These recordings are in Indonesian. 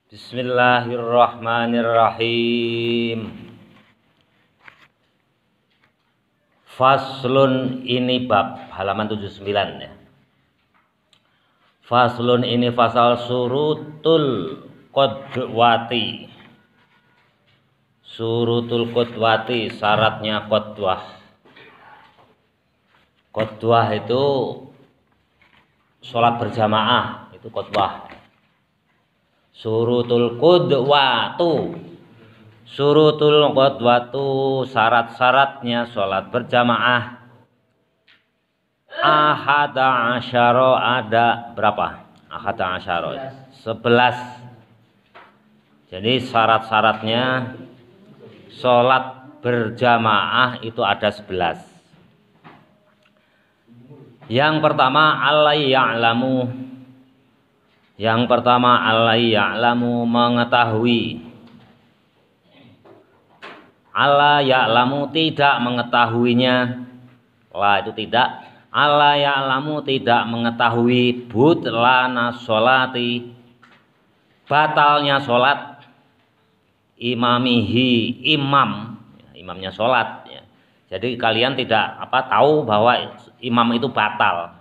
Bismillahirrahmanirrahim. Faslun, ini bab halaman 79 ya. Faslun, ini fasal surutul qudwati. Surutul qudwati, syaratnya qudwah. Qudwah itu sholat berjamaah, itu qudwah. Surutul qudwatu, surutul qudwatu, syarat-syaratnya sholat berjamaah. Ahada asyara, ada berapa? Ahada asyara 11. Jadi syarat-syaratnya sholat berjamaah itu ada 11. Yang pertama alai ya'lamu. Yang pertama alai ya'lamu, mengetahui. Alla ya'lamu, tidak mengetahuinya. La itu tidak. Alla ya'lamu, tidak mengetahui. Butlana sholati, batalnya sholat. Imamihi, imamnya sholat ya. Jadi kalian tidak tahu bahwa imam itu batal.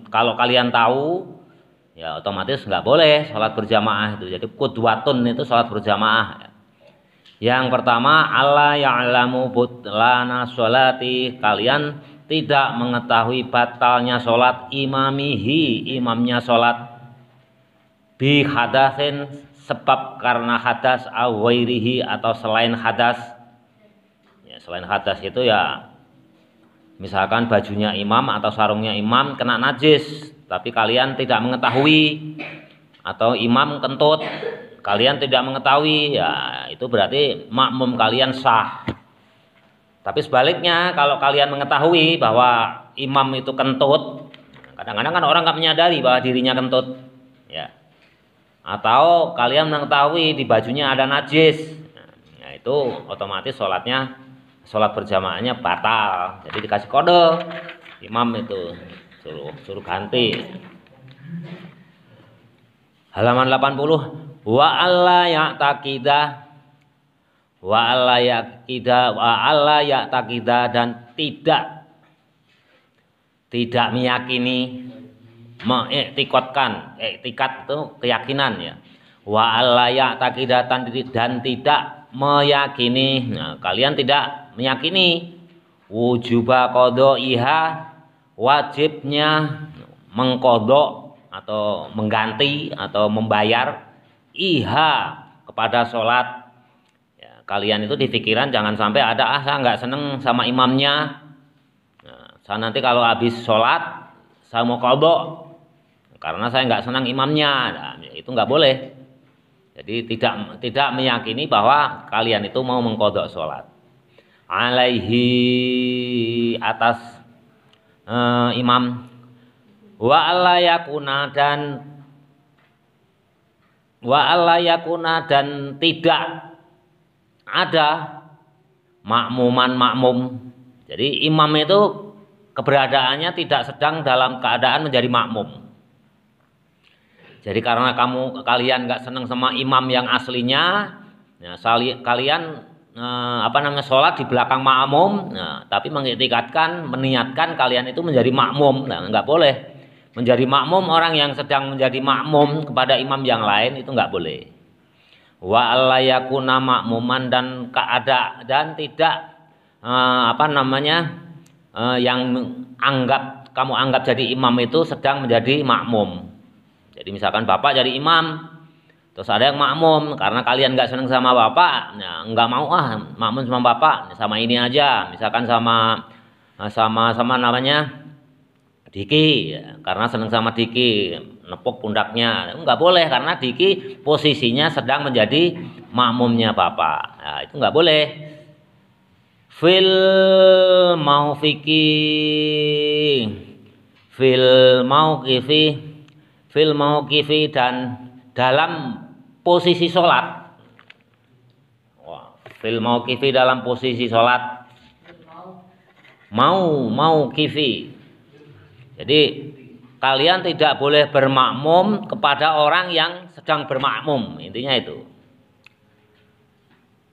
Kalau kalian tahu, ya otomatis nggak boleh sholat berjamaah itu. Jadi qudwatun itu sholat berjamaah. Yang pertama alla ya'lamu butlana sholati, kalian tidak mengetahui batalnya sholat. Imamihi, imamnya sholat. Bi hadatsin, sebab karena hadas. Awairihi, atau selain hadas. Ya, selain hadas itu ya misalkan bajunya imam atau sarungnya imam kena najis, tapi kalian tidak mengetahui, atau imam kentut, kalian tidak mengetahui, ya itu berarti makmum kalian sah. Tapi sebaliknya, kalau kalian mengetahui bahwa imam itu kentut, kadang-kadang kan orang nggak menyadari bahwa dirinya kentut, ya. Atau kalian mengetahui di bajunya ada najis, ya itu otomatis sholat berjamaahnya batal. Jadi dikasih kode imam itu, suruh ganti. Halaman 80. Wa alla ya'taqida, wa alla ya'taqida, dan tidak meyakini, mengiktikadkan. Iktikad itu keyakinan ya. Wa alla ya'taqida, dan tidak meyakini. Nah, kalian tidak meyakini wujuba qadaiha, wajibnya mengkodok atau mengganti atau membayar iha, kepada sholat ya. Kalian itu di pikiran jangan sampai ada saya nggak seneng sama imamnya, nah, saya nanti kalau habis sholat saya mau kodok karena saya nggak senang imamnya. Nah, itu nggak boleh. Jadi tidak meyakini bahwa kalian itu mau mengkodok sholat. Alaihi, atas imam. Wa alla yakuna, dan tidak ada makmum. Jadi imam itu keberadaannya tidak sedang dalam keadaan menjadi makmum. Jadi karena kalian nggak senang sama imam yang aslinya, ya, kalian sholat di belakang makmum, nah, tapi meniatkan kalian itu menjadi makmum. Nah, nggak boleh menjadi makmum orang yang sedang menjadi makmum kepada imam yang lain, itu nggak boleh. Wa alla yakuna makmuman, dan tidak yang kamu anggap jadi imam itu sedang menjadi makmum. Jadi misalkan bapak jadi imam, terus ada yang makmum, karena kalian nggak senang sama bapak, nah, nggak mau makmum sama bapak, sama ini aja, misalkan sama namanya Diki, ya, karena senang sama Diki, nepuk pundaknya, nggak boleh karena Diki posisinya sedang menjadi makmumnya bapak, nah, itu nggak boleh. Fil mauqifi, dan dalam posisi sholat. Fil mauqifi, dalam posisi sholat. Mauqifi. Jadi kalian tidak boleh bermakmum kepada orang yang sedang bermakmum, intinya itu.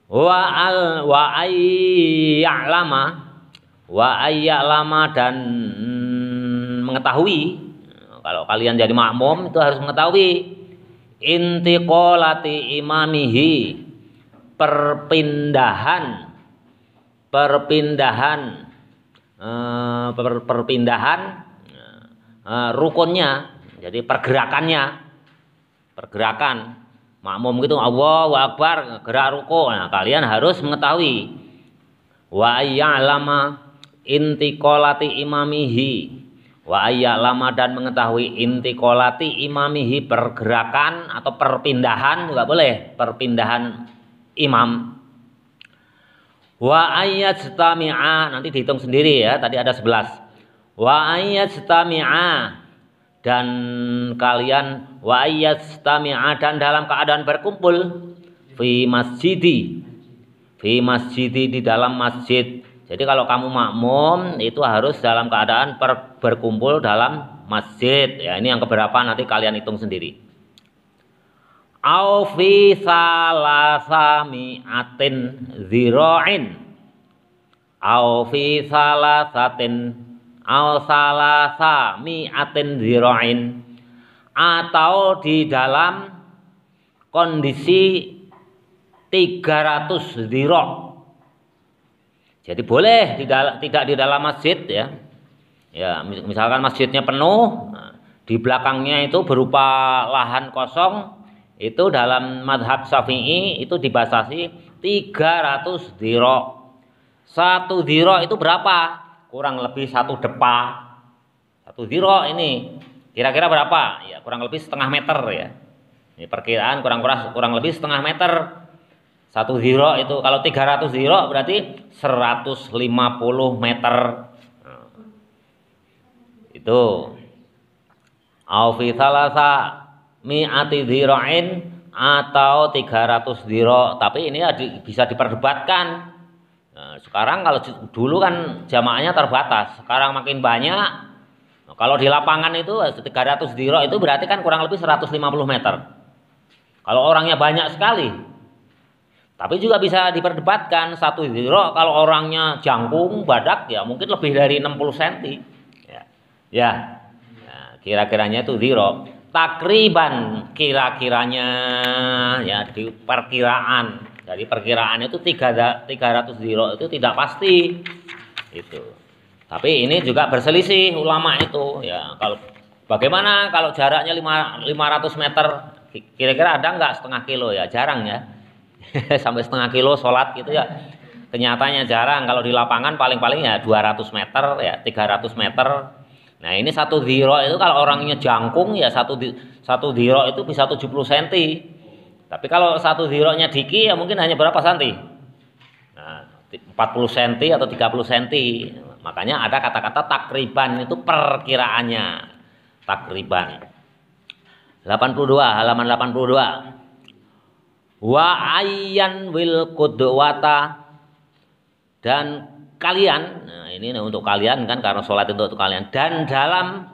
Wa ayya'lama dan mengetahui. Kalau kalian jadi makmum itu harus mengetahui intiqolati imamihi, perpindahan rukunnya, jadi pergerakan makmum gitu, Allahu Akbar, gerak ruku. Nah, kalian harus mengetahui wa ayya'lama intiqolati imamihi, wa ayya'lama dan mengetahui intiqolati imamihi, pergerakan atau perpindahan juga boleh, perpindahan imam. Wa ayyajtami'a, nanti dihitung sendiri ya, tadi ada 11. Wa ayyajtami'a dan kalian, wa ayyajtami'a dan dalam keadaan berkumpul, fi masjidi di dalam masjid. Jadi kalau kamu makmum itu harus dalam keadaan berkumpul dalam masjid. Ya, ini yang keberapa nanti kalian hitung sendiri. Au fi salasami'atin zira'in. Au fi salasami'atin zira'in. Atau di dalam kondisi 300 zira'. Jadi boleh tidak di dalam masjid ya. Ya, misalkan masjidnya penuh, di belakangnya itu berupa lahan kosong, itu dalam mazhab Syafi'i itu dibatasi 300 zira'. 1 zira' itu berapa? Kurang lebih 1 depa. 1 zira' ini kira-kira berapa? Ya, kurang lebih setengah meter ya. Ini perkiraan kurang lebih setengah meter. 1 zira' itu kalau 300 zira' berarti 150 meter. Itu au fi salasa mi'ati zira'in atau 300 zira'. Tapi ini bisa diperdebatkan. Nah, sekarang kalau dulu kan jamaahnya terbatas, sekarang makin banyak. Nah, kalau di lapangan itu 300 zira' itu berarti kan kurang lebih 150 meter. Kalau orangnya banyak sekali. Tapi juga bisa diperdebatkan 1 zira' kalau orangnya jangkung, badak ya mungkin lebih dari 60 cm. Ya. Nah, kira-kiranya itu zira'. Takriban kira-kiranya ya di perkiraan. Jadi perkiraan itu 300 zira' itu tidak pasti. Itu. Tapi ini juga berselisih ulama itu ya. Kalau bagaimana kalau jaraknya 500 meter, kira-kira ada enggak setengah kilo ya? Jarang ya. Sampai setengah kilo sholat gitu ya, kenyataannya jarang. Kalau di lapangan paling-paling ya 200 meter ya 300 meter. Nah ini 1 zira' itu kalau orangnya jangkung ya 1 zira' itu bisa 70 cm. Tapi kalau 1 zira'-nya diki ya mungkin hanya berapa cm? Nah, 40 cm atau 30 cm. Makanya ada kata-kata takriban, itu perkiraannya takriban. 82, halaman 82. Wa ayyan wil qudwata dan kalian, nah ini untuk kalian kan karena sholat itu untuk kalian, dan dalam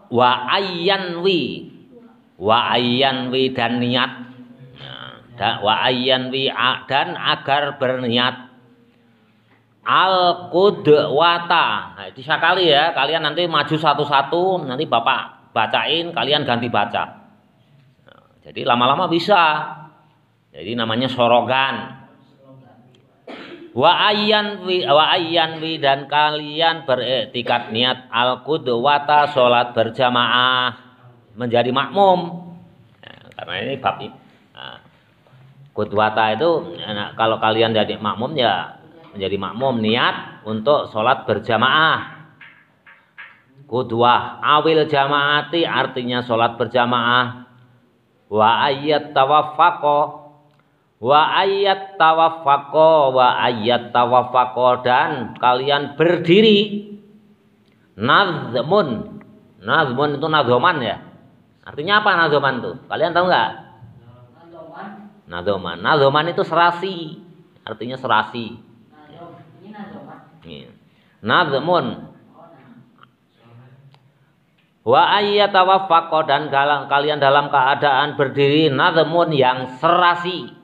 wa ayyanwi dan niat, nah, wa ayyanwi dan agar berniat al qudwata. Nah, disakali ya, kalian nanti maju satu-satu, nanti Bapak bacain, kalian ganti baca. Jadi lama-lama bisa. Jadi namanya sorogan. Wa ayyanwi dan kalian beriktikad niat al qudwata, sholat berjamaah, menjadi makmum. Nah, karena ini bab qudwata itu kalau kalian jadi makmum ya menjadi makmum, niat untuk sholat berjamaah. Qudwah awil jamaati artinya sholat berjamaah. Wa ayat tawaffaqo dan kalian berdiri. Nazmun itu nazoman ya. Artinya apa nazoman tuh? Kalian tahu nggak? Nazoman itu serasi. Artinya serasi. Nazmun. Wa ayyatawaffaqo, dan kalian dalam keadaan berdiri nadhmun yang serasi.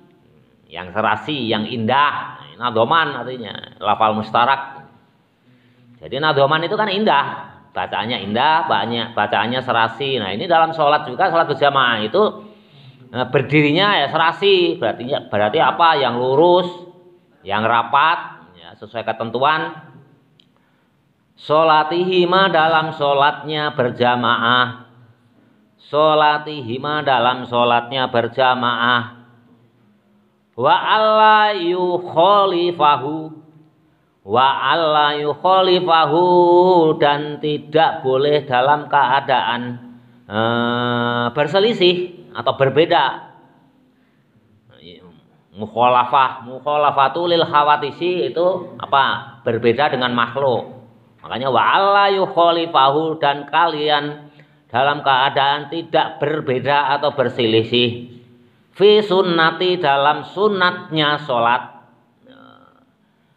Yang serasi, yang indah. Nadhoman artinya lafal mustarak. Jadi nadhoman itu kan indah, bacaannya indah, bacaannya serasi. Nah, ini dalam sholat juga, sholat berjamaah itu berdirinya ya serasi. Berarti apa? Yang lurus, yang rapat, ya, sesuai ketentuan. Sholatihima, dalam sholatnya berjamaah. Sholatihima, dalam sholatnya berjamaah. Wa alla yukhalifahu, wa alla yukhalifahu, dan tidak boleh dalam keadaan berselisih atau berbeda. Mukhalafatu lil khawatisi itu apa? Berbeda dengan makhluk. Makanya wa alla yukhalifahu, dan kalian dalam keadaan tidak berbeda atau berselisih. Fi sunnati, dalam sunatnya sholat.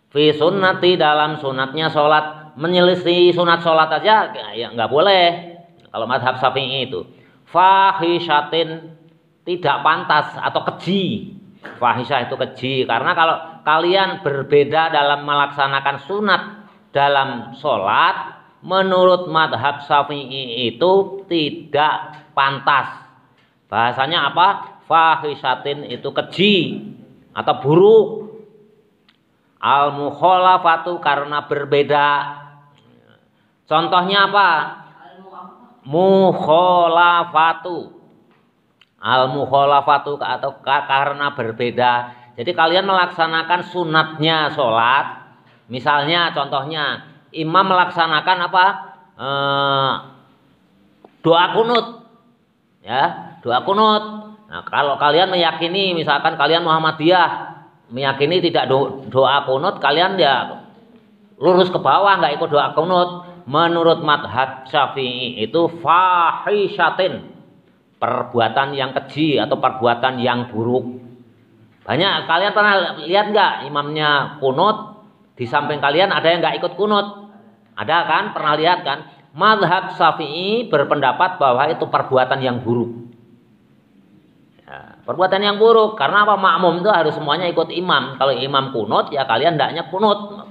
Fi sunnati, dalam sunatnya sholat. Menyelisih sunat sholat aja ya nggak boleh. Kalau mazhab Syafi'i itu fahishatin, tidak pantas atau keji. Fahisyah itu keji, karena kalau kalian berbeda dalam melaksanakan sunat dalam sholat, menurut mazhab Syafi'i itu tidak pantas. Bahasanya apa? Fahishatin itu keji atau buruk. Al mukhalafatu, karena berbeda. Contohnya apa? Mukhalafatu. Al mukhalafatu atau karena berbeda. Jadi kalian melaksanakan sunatnya sholat. Misalnya contohnya imam melaksanakan apa? Doa kunut. Ya, doa kunut. Nah, kalau kalian meyakini, misalkan kalian Muhammadiyah meyakini tidak doa kunut, kalian ya lurus ke bawah, nggak ikut doa kunut. Menurut mazhab Syafi'i itu fahishatin, perbuatan yang keji atau perbuatan yang buruk. Banyak kalian pernah lihat nggak imamnya kunut, di samping kalian ada yang nggak ikut kunut? Ada kan? Pernah lihat kan? Mazhab Syafi'i berpendapat bahwa itu perbuatan yang buruk. Perbuatan yang buruk, karena apa? Makmum itu harus semuanya ikut imam. Kalau imam kunut, ya kalian hendaknya kunut.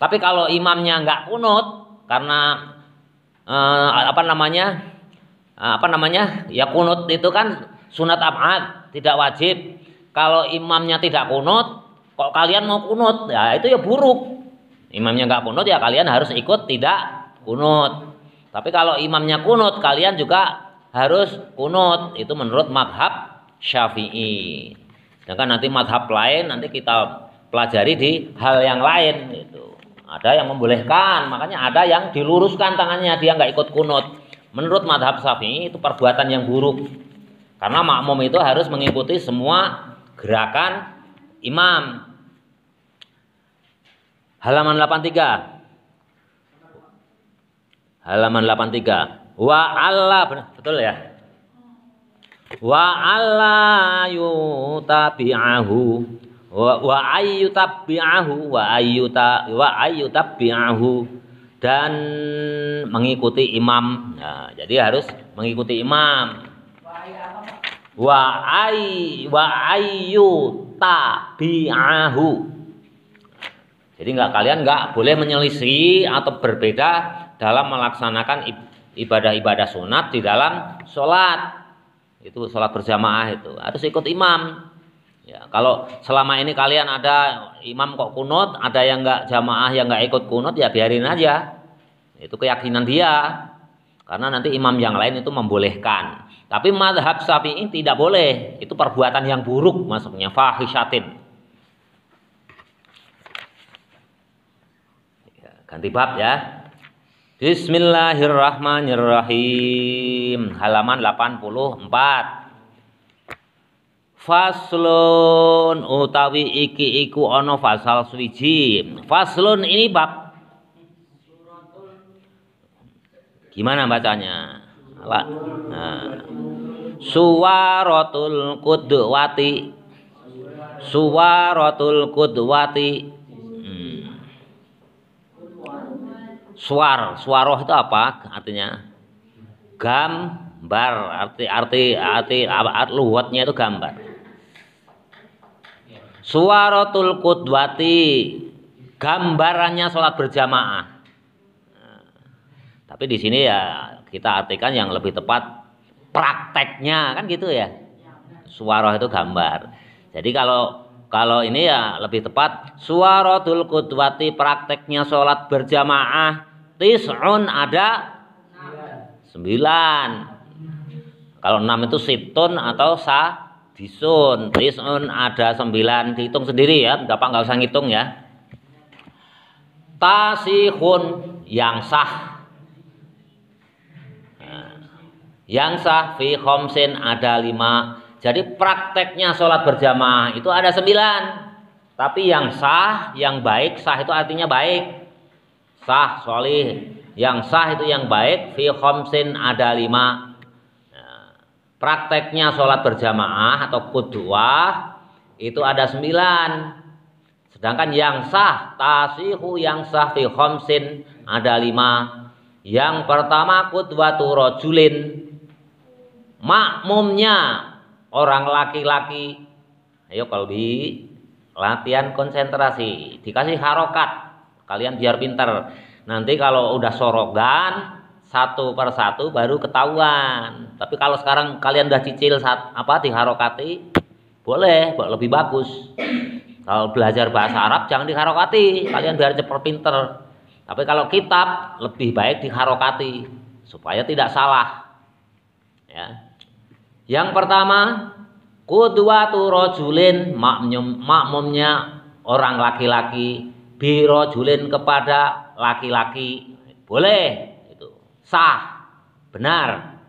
Tapi kalau imamnya nggak kunut, karena ya kunut itu kan sunat ab'ad, tidak wajib. Kalau imamnya tidak kunut, kok kalian mau kunut, ya itu ya buruk. Imamnya nggak kunut, ya kalian harus ikut tidak kunut. Tapi kalau imamnya kunut, kalian juga harus kunut. Itu menurut mazhab Syafi'i. Sedangkan nanti mazhab lain nanti kita pelajari di hal yang lain gitu. Ada yang membolehkan, makanya ada yang diluruskan tangannya, dia nggak ikut kunut. Menurut mazhab Syafi'i itu perbuatan yang buruk. Karena makmum itu harus mengikuti semua gerakan imam. Halaman 83. Halaman 83. Wa alla, betul ya? Wa alla yutabi'ahu wa ayyutabi'ahu wa ayyutabi'ahu, dan mengikuti imam. Nah, jadi harus mengikuti imam. Wa ayyutabi'ahu. Jadi kalian nggak boleh menyelisih atau berbeda dalam melaksanakan ibadah-ibadah sunat di dalam sholat. Itu sholat berjamaah itu harus ikut imam. Ya, kalau selama ini kalian ada imam kok kunut, ada yang nggak jamaah yang nggak ikut kunut, ya biarin aja. Itu keyakinan dia. Karena nanti imam yang lain itu membolehkan. Tapi mazhab Syafi'i tidak boleh. Itu perbuatan yang buruk, maksudnya fahishatin. Ya, ganti bab ya. Bismillahirrahmanirrahim. Halaman 84. Faslun utawi iki iku ana fasal swiji. Faslun ini bab. Gimana bacanya? Nah. Suwaratul qudwati. Suwaratul qudwati. Suwaroh itu apa artinya? gambar, arti luwatnya itu gambar. Suwaratul qudwati, gambarannya sholat berjamaah. Nah, tapi di sini ya kita artikan yang lebih tepat prakteknya, kan gitu ya. Suwarah itu gambar. Jadi kalau ini ya lebih tepat suwaratul qudwati, prakteknya sholat berjamaah. Tis'un ada 9. Kalau 6 itu situn atau sadisun. Tis'un ada 9. Dihitung sendiri ya, Bapak nggak usah ngitung ya. Tasihun, yang sah. Nah, yang sah fi khomsin ada 5. Jadi prakteknya sholat berjamaah itu ada 9. Tapi yang sah, yang baik, sah itu artinya baik. Sah, sholih. Yang sah itu yang baik, fi khomsin ada 5. Nah, prakteknya sholat berjamaah atau qudwah itu ada 9. Sedangkan yang sah, tasihu yang sah fi khomsin ada 5. Yang pertama qudwatu rajulin, makmumnya orang laki-laki. Ayo kalau di latihan konsentrasi, dikasih harokat, kalian biar pinter. Nanti kalau udah sorogan satu per satu baru ketahuan. Tapi kalau sekarang kalian udah cicil diharokati, boleh, lebih bagus. Kalau belajar bahasa Arab jangan diharokati, kalian biar cepet pinter. Tapi kalau kitab lebih baik diharokati supaya tidak salah. Ya. Yang pertama, qudwatu rajulin, makmumnya orang laki-laki, bi rajulin kepada laki-laki. Boleh, itu sah, benar.